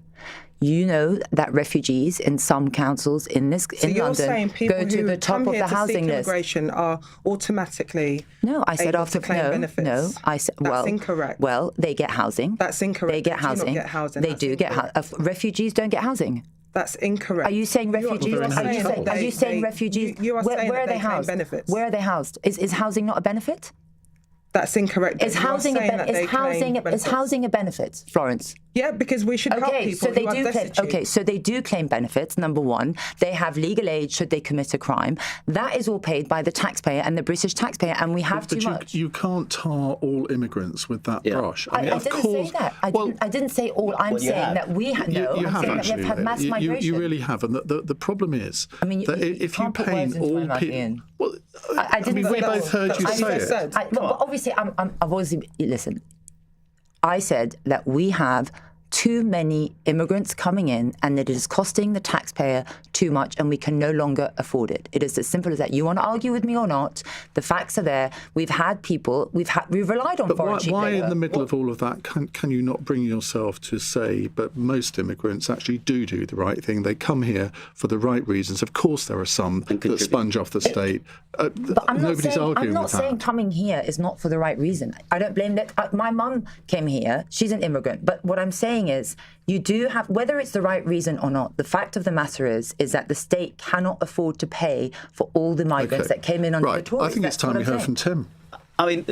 S7: You know that refugees in some councils in London go to the top of the housing list.
S5: Immigration are automatically
S7: able to claim benefits. No, I said
S5: that's incorrect.
S7: Well, they get housing.
S5: That's incorrect.
S7: They get housing. They do get housing. Refugees don't get housing.
S5: That's incorrect.
S7: Are you saying refugees? Are you saying refugees? Where are they housed?
S5: Benefits.
S7: Where are they housed? Is housing not a benefit?
S5: That's incorrect.
S7: Is housing a benefit, Florence?
S5: Yeah, because we should help people who are destitute.
S7: So they do claim benefits, number one. They have legal aid should they commit a crime. That is all paid by the taxpayer and the British taxpayer, and we have too much.
S4: You can't tar all immigrants with that brush.
S7: I didn't say that. I didn't say all. I'm saying that we have. No, I'm saying that we've had mass migration.
S4: You really have. And the problem is that if you paint all people... Well,
S7: I didn't
S4: we both heard you say it.
S7: Obviously, I've obviously... Listen, I said that we have too many immigrants coming in and it is costing the taxpayer too much and we can no longer afford it. It is as simple as that. You want to argue with me or not, the facts are there. We've had people, we've relied on foreign cheap
S4: why
S7: labour.
S4: In the middle of all of that can you not bring yourself to say, but most immigrants actually do the right thing. They come here for the right reasons. Of course there are some that sponge off the state.
S7: But
S4: nobody's arguing with that.
S7: I'm not saying coming here is not for the right reason. I don't blame that. My mum came here. She's an immigrant. But what I'm saying is you do have, whether it's the right reason or not, the fact of the matter is that the state cannot afford to pay for all the migrants that came in under the Tories.
S4: I think it's time we heard from Tim.
S6: I mean,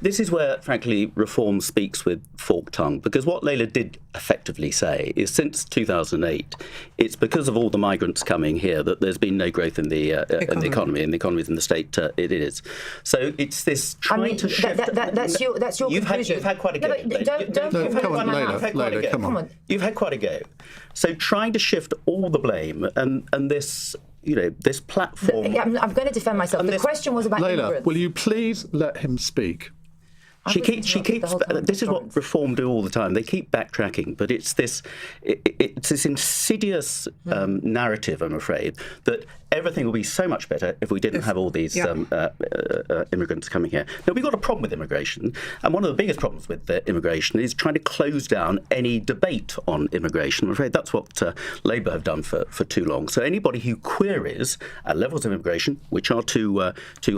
S6: this is where, frankly, reform speaks with forked tongue, because what Layla did effectively say is since 2008, it's because of all the migrants coming here that there's been no growth in the economy, and the economy in the state, it is. So it's this trying to shift...
S7: That's your conclusion.
S6: You've had quite a go.
S4: Layla, come on.
S6: You've had quite a go. So trying to shift all the blame and this... this platform...
S7: I'm going to defend myself. The question was about
S4: Layla,
S7: immigrants.
S4: will you please let him speak?
S6: She keeps. This is what reform do all the time. They keep backtracking, but it's this insidious narrative, I'm afraid, that everything will be so much better if we didn't have all these immigrants coming here. Now, we've got a problem with immigration, and one of the biggest problems with immigration is trying to close down any debate on immigration. I'm afraid that's what Labour have done for too long. So anybody who queries levels of immigration, which are too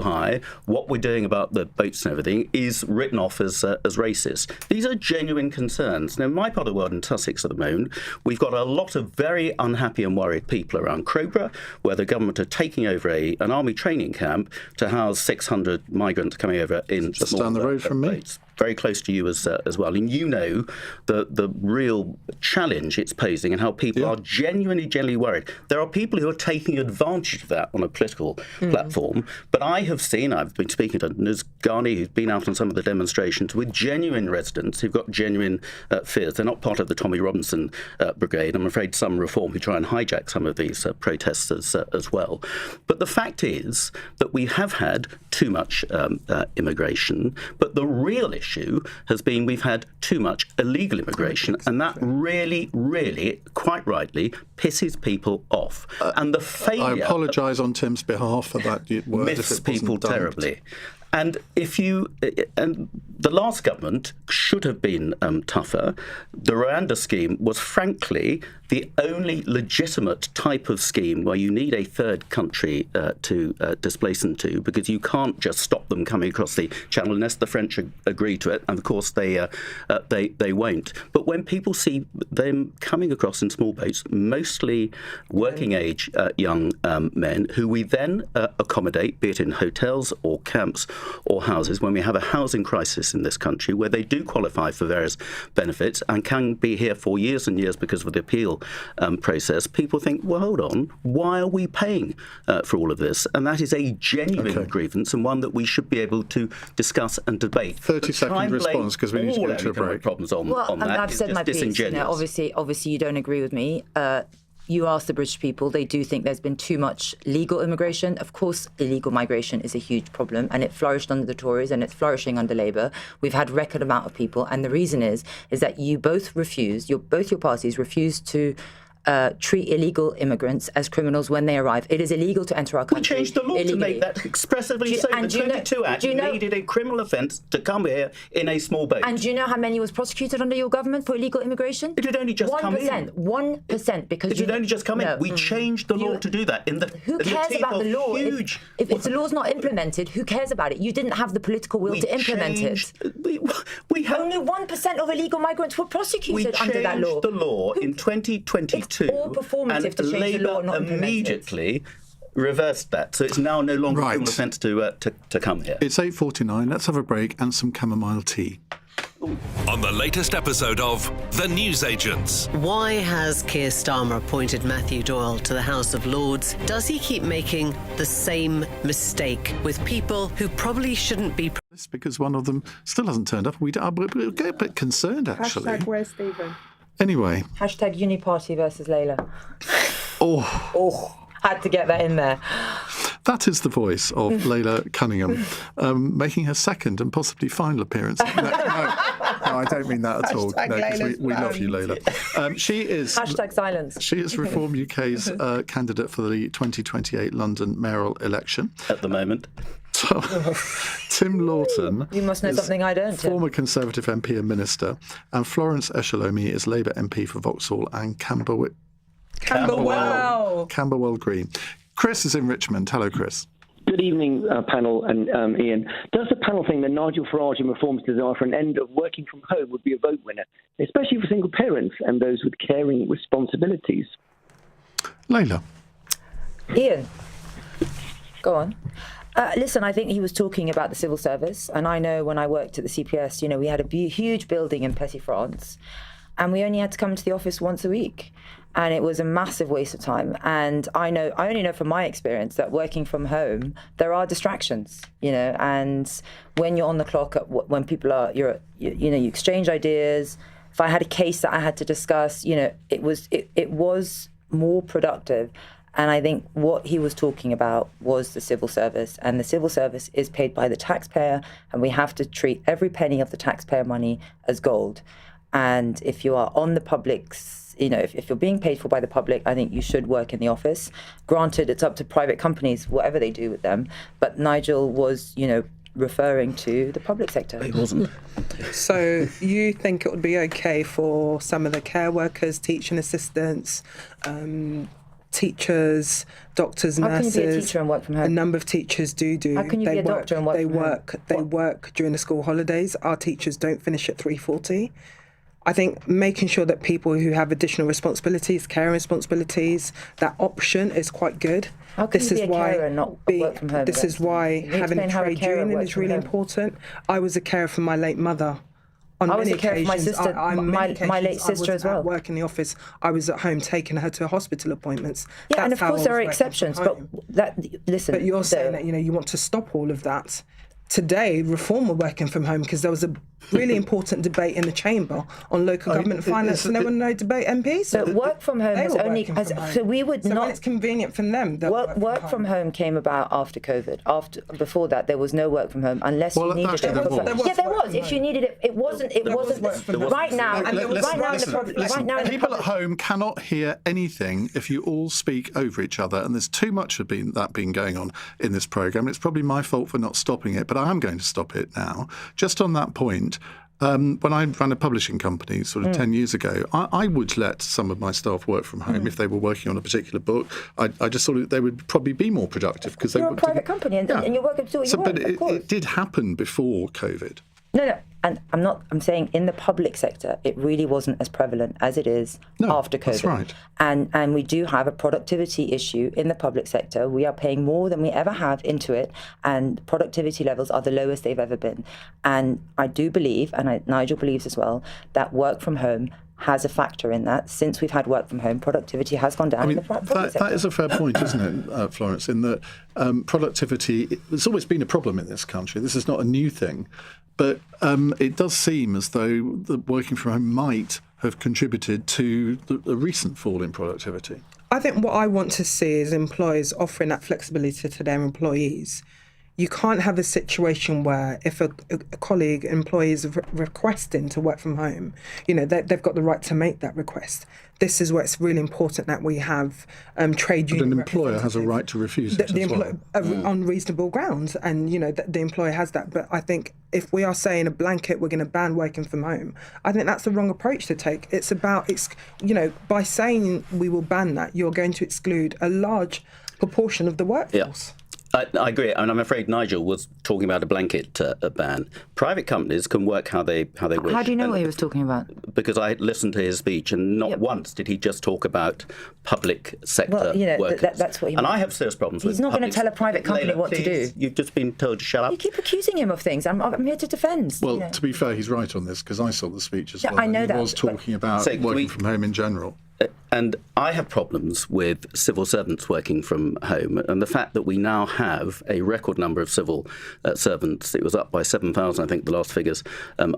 S6: high, what we're doing about the boats and everything, is written off as racist. These are genuine concerns. Now, in my part of the world, in Sussex at the moment, we've got a lot of very unhappy and worried people around Crowborough, where the government are taking over an army training camp to house 600 migrants coming over in
S4: just
S6: small
S4: down the road from me.
S6: Very close to you as well. And you know the real challenge it's posing and how people are genuinely worried. There are people who are taking advantage of that on a political platform. But I've been speaking to Nuz Ghani, who's been out on some of the demonstrations with genuine residents who've got genuine fears. They're not part of the Tommy Robinson brigade. I'm afraid some reform who try and hijack some of these protests as well. But the fact is that we have had too much immigration, but the real issue has been we've had too much illegal immigration, and that really, quite rightly, pisses people off. And the failure...
S4: I apologise on Tim's behalf for that word.
S6: Miffs people terribly. And the last government should have been tougher. The Rwanda scheme was, frankly, the only legitimate type of scheme where you need a third country to displace them to, because you can't just stop them coming across the channel unless the French agree to it, and of course they won't. But when people see them coming across in small boats, mostly working-age young men, who we then accommodate, be it in hotels or camps or houses, when we have a housing crisis in this country where they do qualify for various benefits and can be here for years and years because of the appeal process, people think, well, hold on, why are we paying for all of this? And that is a genuine grievance, and one that we should be able to discuss and debate.
S4: 30-second response, because we need to go to a break.
S6: Problems on that.
S7: I've said my piece. Obviously, you don't agree with me. You ask the British people, they do think there's been too much legal immigration. Of course, illegal migration is a huge problem, and it flourished under the Tories, and it's flourishing under Labour. We've had record amount of people, and the reason is that you both both your parties refuse to treat illegal immigrants as criminals when they arrive. It is illegal to enter our country.
S6: We changed the law
S7: illegally.
S6: to make that expressively so. The 22 Act made it a criminal offence to come here in a small boat.
S7: And do you know how many was prosecuted under your government for illegal immigration?
S6: It had only just come in.
S7: 1%, because
S6: it had only just come in. We changed the law to do that.
S7: Who cares about the law? If the law's not implemented, who cares about it? You didn't have the political will to implement it. Only 1% of illegal migrants were prosecuted under that law.
S6: We changed the law in 2022.
S7: All performative to change the law, not
S6: immediately reversed that, so it's now no longer a criminal offence to come here.
S4: It's 8:49. Let's have a break and some chamomile tea.
S3: On the latest episode of The Newsagents.
S10: Why has Keir Starmer appointed Matthew Doyle to the House of Lords? Does he keep making the same mistake with people who probably shouldn't be?
S4: Because one of them still hasn't turned up. We're a bit concerned, actually.
S5: Hashtag where's Stephen?
S4: Anyway.
S7: Hashtag Uniparty versus Layla.
S4: Oh,
S7: had to get that in there.
S4: That is the voice of Layla Cunningham, making her second and possibly final appearance. No, I don't mean that at all. No, because we love you, Layla. She is
S7: Hashtag silence.
S4: She is Reform UK's candidate for the 2028 London mayoral election
S6: at the moment.
S4: So, Tim Lawton.
S7: You must know something I don't.
S4: Former Conservative MP and Minister, and Florence Eshalomi is Labour MP for Vauxhall and Camberwell Green. Chris is in Richmond. Hello, Chris.
S11: Good evening, panel and Ian. Does the panel think that Nigel Farage and Reform's desire for an end of working from home would be a vote winner, especially for single parents and those with caring responsibilities?
S4: Layla.
S7: Ian, go on. Listen, I think he was talking about the civil service, and I know when I worked at the CPS, we had a huge building in Petit France, and we only had to come to the office once a week, and it was a massive waste of time. And I only know from my experience that working from home, there are distractions, and when you're on the clock, when people are, you exchange ideas. If I had a case that I had to discuss, it was more productive. And I think what he was talking about was the civil service, and the civil service is paid by the taxpayer, and we have to treat every penny of the taxpayer money as gold. And if you are on the public's, if you're being paid for by the public, I think you should work in the office. Granted, it's up to private companies, whatever they do with them. But Nigel was, referring to the public sector.
S6: It wasn't.
S5: So you think it would be okay for some of the care workers, teaching assistants, teachers, doctors, nurses.
S7: How can you be a teacher and work from home?
S5: A number of teachers do.
S7: How can you be a doctor and work from home?
S5: They work during the school holidays. Our teachers don't finish at 3:40. I think making sure that people who have additional responsibilities, care responsibilities, that option is quite good.
S7: How can you be a carer and not work from home?
S5: This is why having a trade union is really important. I was a carer for my late mother.
S7: I was a carer for my sister, my late sister as well.
S5: I work in the office. I was at home taking her to hospital appointments.
S7: Yeah, and of course there are exceptions, but listen.
S5: But you're saying that you want to stop all of that. Today, Reform were working from home because there was a really important debate in the chamber on local government finance, and there were no debate MPs.
S7: So work from home is only so we would not.
S5: When it's convenient for them.
S7: Work from home came about after COVID. Before that, there was no work from home unless you needed it. Yeah, there was. If you needed it, it wasn't. Right now.
S4: People at home cannot hear anything if you all speak over each other, and there's too much of that being going on in this programme. It's probably my fault for not stopping it, but I am going to stop it now. Just on that point. When I ran a publishing company sort of 10 years ago, I would let some of my staff work from home if they were working on a particular book. I just thought they would probably be more productive because
S7: you're a private company and you're working to do what you want.
S4: But it did happen before COVID.
S7: No, and I'm saying in the public sector, it really wasn't as prevalent as it is after COVID.
S4: That's right.
S7: And we do have a productivity issue in the public sector. We are paying more than we ever have into it, and productivity levels are the lowest they've ever been. And I do believe, and Nigel believes as well, that work from home has a factor in that. Since we've had work from home, productivity has gone down in the public sector.
S4: That is a fair point, isn't it, Florence, in that productivity, it's always been a problem in this country. This is not a new thing. But it does seem as though the working from home might have contributed to the recent fall in productivity.
S5: I think what I want to see is employers offering that flexibility to their employees. You can't have a situation where if a colleague, employee is requesting to work from home, they've got the right to make that request. This is where it's really important that we have trade union.
S4: But an employer has a right to refuse it as well.
S5: On reasonable grounds, and the employer has that. But I think if we are saying a blanket, we're going to ban working from home, I think that's the wrong approach to take. It's about, by saying we will ban that, you're going to exclude a large proportion of the workforce.
S6: Yeah. I agree, and I'm afraid Nigel was talking about a blanket ban. Private companies can work how they wish.
S7: How do you know what he was talking about?
S6: Because I listened to his speech, and not once did he just talk about public sector workers.
S7: That's what he
S6: and I have serious problems with
S7: He's not going to tell a private company
S6: Layla,
S7: what
S6: please,
S7: to do.
S6: You've just been told to shut up.
S7: You keep accusing him of things. I'm here to defend.
S4: Well, to be fair, he's right on this, because I saw the speech as well.
S7: I know
S4: he
S7: that.
S4: He was talking about working from home in general.
S6: And I have problems with civil servants working from home, and the fact that we now have a record number of civil servants, it was up by 7,000, I think the last figures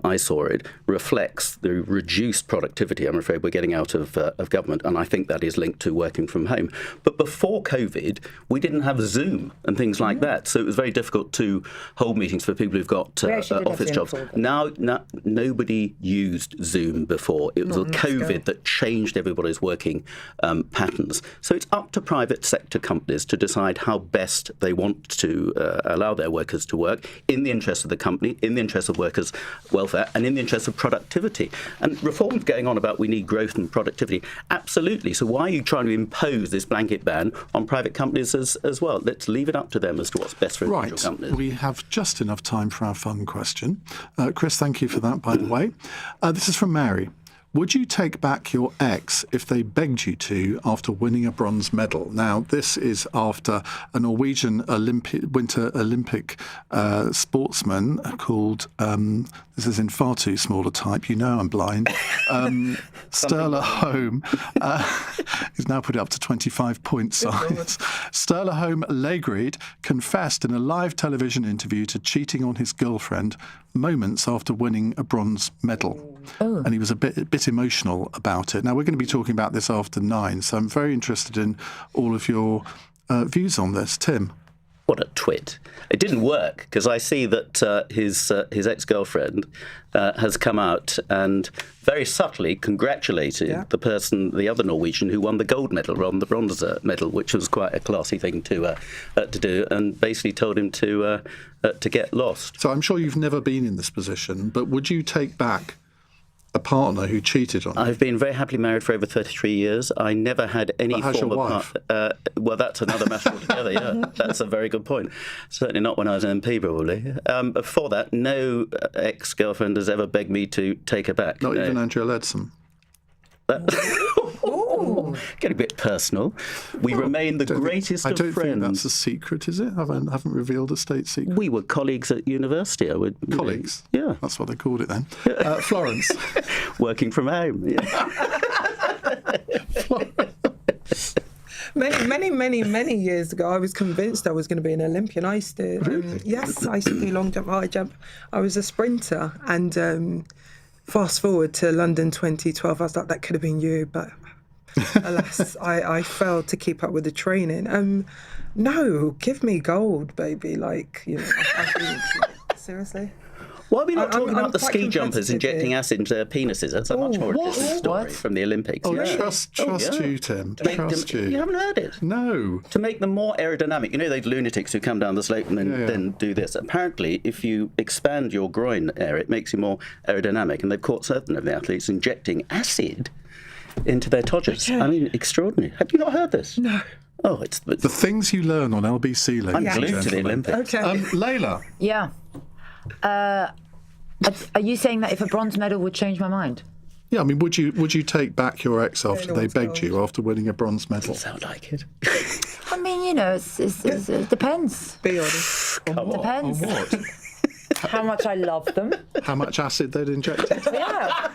S6: I saw it, reflects the reduced productivity, I'm afraid, we're getting out of government, and I think that is linked to working from home. But before COVID, we didn't have Zoom and things like that, so it was very difficult to hold meetings for people who've got office jobs. Now, nobody used Zoom before. It was COVID that changed everybody's working patterns. So it's up to private sector companies to decide how best they want to allow their workers to work in the interest of the company, in the interest of workers' welfare, and in the interest of productivity. And reform's going on about we need growth and productivity. Absolutely. So why are you trying to impose this blanket ban on private companies as well? Let's leave it up to them as to what's best for individual companies.
S4: We have just enough time for our fun question. Chris, thank you for that, by the way. This is from Mary. Would you take back your ex if they begged you to after winning a bronze medal? Now, this is after a Norwegian Winter Olympic sportsman called, this is in far too small a type, I'm blind, Sturla Holm, he's now put it up to 25-point size. Sturla Holm Legrid confessed in a live television interview to cheating on his girlfriend moments after winning a bronze medal. And he was a bit emotional about it. Now, we're going to be talking about this after 9, so I'm very interested in all of your views on this. Tim?
S6: What a twit. It didn't work, because I see that his ex-girlfriend has come out and very subtly congratulated the other Norwegian who won the gold medal rather than the bronze medal, which was quite a classy thing to do, and basically told him to get lost.
S4: So I'm sure you've never been in this position, but would you take back a partner who cheated on you?
S6: I've been very happily married for over 33 years. I never had any form of partner. Well, that's another matter altogether, yeah. That's a very good point. Certainly not when I was an MP, probably. Before that, no ex-girlfriend has ever begged me to take her back.
S4: Not even Andrea Leadsom?
S6: Get a bit personal. We remain the greatest of friends.
S4: I don't think that's a secret, is it? I haven't revealed a state secret.
S6: We were colleagues at university.
S4: Colleagues?
S6: Yeah.
S4: That's what they called it then. Florence?
S6: Working from home. Yeah.
S5: Many years ago, I was convinced I was going to be an Olympian. I used to, I used to do long jump, high jump. I was a sprinter, and fast forward to London 2012, I was like, that could have been you, but alas, I failed to keep up with the training. No, give me gold, baby. I think, seriously.
S6: Why are we not talking about the ski jumpers injecting acid into their penises? That's a much more interesting story from the Olympics.
S4: Trust you, Tim. Trust you.
S6: You haven't heard it?
S4: No.
S6: To make them more aerodynamic. You know those lunatics who come down the slope and then do this. Apparently, if you expand your groin area, it makes you more aerodynamic. And they've caught certain of the athletes injecting acid into their todgers.
S5: Okay.
S6: I mean, extraordinary. Have you not heard this?
S5: No.
S6: Oh, it's
S4: the things you learn on LBC, ladies
S6: I'm glued to the Olympics.
S5: Okay.
S4: Layla?
S7: Yeah. Are you saying that if a bronze medal would change my mind?
S4: Yeah, I mean, would you take back your ex after they begged you after winning a bronze medal?
S6: Doesn't sound like it.
S7: I mean, you know, it depends.
S5: Be honest.
S7: Depends.
S4: On what?
S7: How much I love them.
S4: How much acid they'd injected?
S7: Yeah.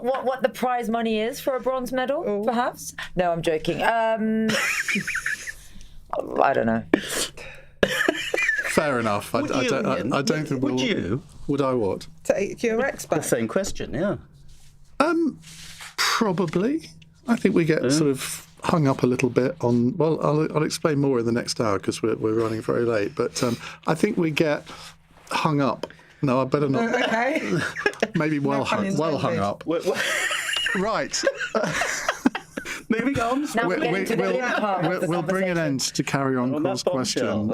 S7: What the prize money is for a bronze medal, perhaps? No, I'm joking. I don't know.
S4: Fair enough. I don't think
S6: Would you?
S4: Would I what?
S5: Take your ex back.
S6: The same question, yeah.
S4: Probably. I think we get sort of hung up a little bit on. Well, I'll explain more in the next hour because we're running very late. But I think we get hung up. No, I better not.
S5: Okay.
S4: Maybe hung up. Right.
S6: Moving on.
S7: Now we're getting to the limit part of the
S4: We'll bring an end to Carry On Cross Question.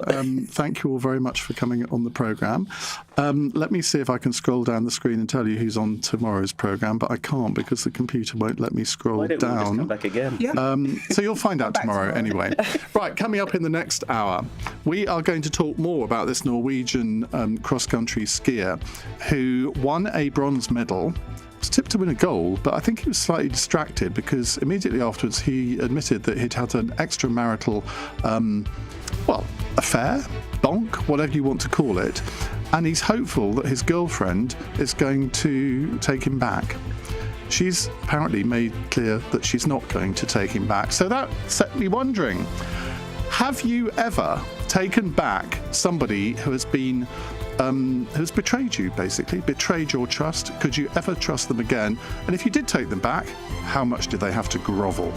S4: Thank you all very much for coming on the programme. Let me see if I can scroll down the screen and tell you who's on tomorrow's programme, but I can't because the computer won't let me scroll
S6: Why don't we just
S4: down.
S6: come back again?
S5: Yeah.
S4: So you'll find out tomorrow anyway. Right, coming up in the next hour, we are going to talk more about this Norwegian cross-country skier who won a bronze medal. Was tipped to win a gold, but I think he was slightly distracted because immediately afterwards he admitted that he'd had an extramarital, affair, bonk, whatever you want to call it, and he's hopeful that his girlfriend is going to take him back. She's apparently made clear that she's not going to take him back. So that set me wondering, have you ever taken back somebody who has been who's betrayed you, basically, betrayed your trust? Could you ever trust them again? And if you did take them back, how much did they have to grovel?